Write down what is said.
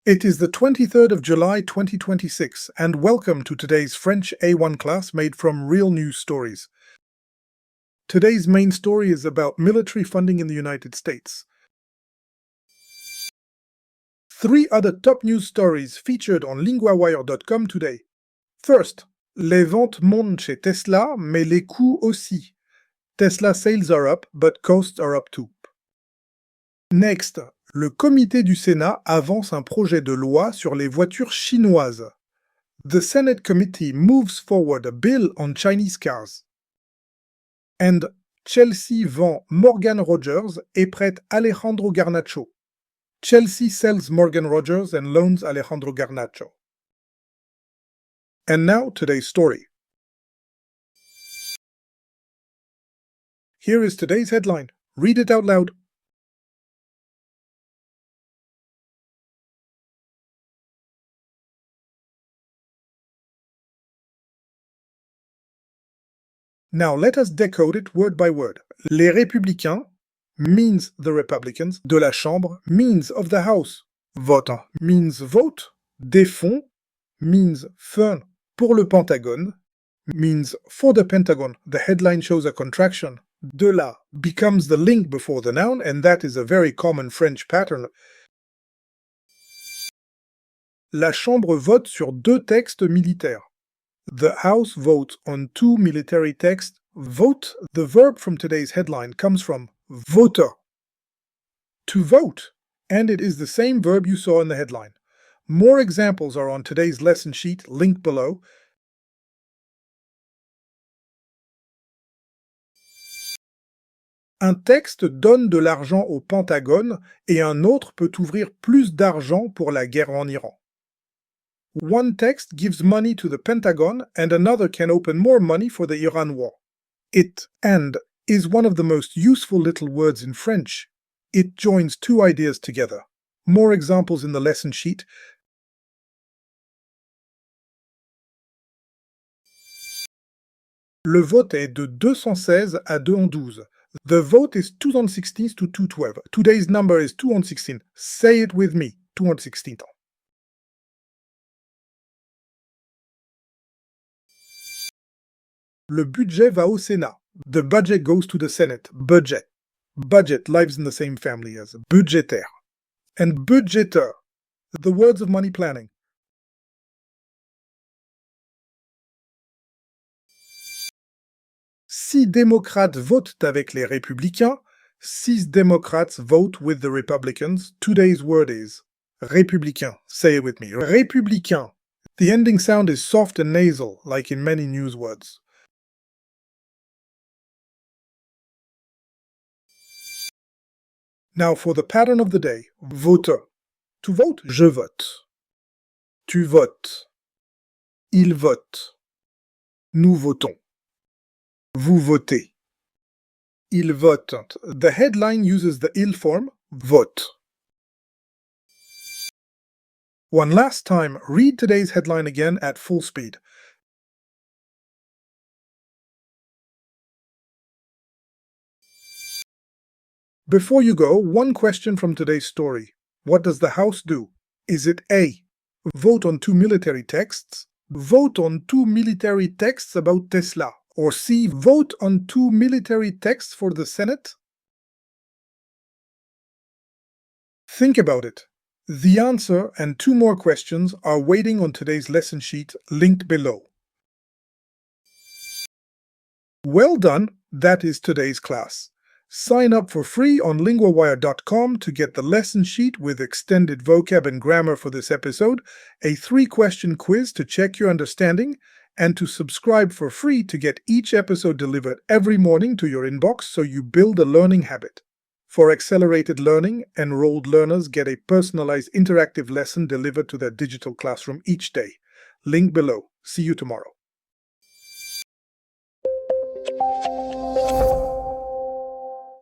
It is the 23rd of July 2026, and welcome to today's French A1 class made from real news stories. Today's main story is about military funding in the United States. 3 other top news stories featured on LINGUAWIRE.com today. First, les ventes montent chez Tesla, mais les coûts aussi. Tesla sales are up, but costs are up too. Next, le comité du Sénat avance un projet de loi sur les voitures chinoises. The Senate committee moves forward a bill on Chinese cars. And Chelsea vend Morgan Rogers et prête Alejandro Garnacho. Chelsea sells Morgan Rogers and loans Alejandro Garnacho. And now today's story. Here is today's headline. Read it out loud. Now let us decode it word by word. Les républicains means the Republicans. De la Chambre means of the House. Vote means vote. Des fonds means fund. Pour le Pentagone means for the Pentagon. The headline shows a contraction. De la becomes the link before the noun, and that is a very common French pattern. La Chambre vote sur 2 textes militaires. The House votes on 2 military texts. Vote, the verb from today's headline, comes from voter, to vote, and it is the same verb you saw in the headline. More examples are on today's lesson sheet, linked below. Un texte donne de l'argent au Pentagone et un autre peut ouvrir plus d'argent pour la guerre en Iran. One text gives money to the Pentagon and another can open more money for the Iran war. It and is one of the most useful little words in French. It joins 2 ideas together. More examples in the lesson sheet. Le vote est de 216 à 212. The vote is 216 to 212. Today's number is 216. Say it with me. 216. Le budget va au Sénat. The budget goes to the Senate. Budget. Budget lives in the same family as budgétaire. And budgéteur, the words of money planning. Si démocrates votent avec les républicains, 6 Democrats vote with the Republicans. Today's word is républicain. Say it with me. Républicain. The ending sound is soft and nasal, like in many news words. Now for the pattern of the day. Voteur. To vote, je vote. Tu votes. Il vote. Nous votons. Vous votez. Il vote. The headline uses the il form, vote. One last time, read today's headline again at full speed. Before you go, one question from today's story. What does the House do? Is it A, vote on 2 military texts, vote on 2 military texts about Tesla, or C, vote on 2 military texts for the Senate? Think about it. The answer and 2 more questions are waiting on today's lesson sheet, linked below. Well done, that is today's class. Sign up for free on LinguaWire.com to get the lesson sheet with extended vocab and grammar for this episode, a 3-question quiz to check your understanding, and to subscribe for free to get each episode delivered every morning to your inbox so you build a learning habit. For accelerated learning, enrolled learners get a personalized interactive lesson delivered to their digital classroom each day. Link below. See you tomorrow.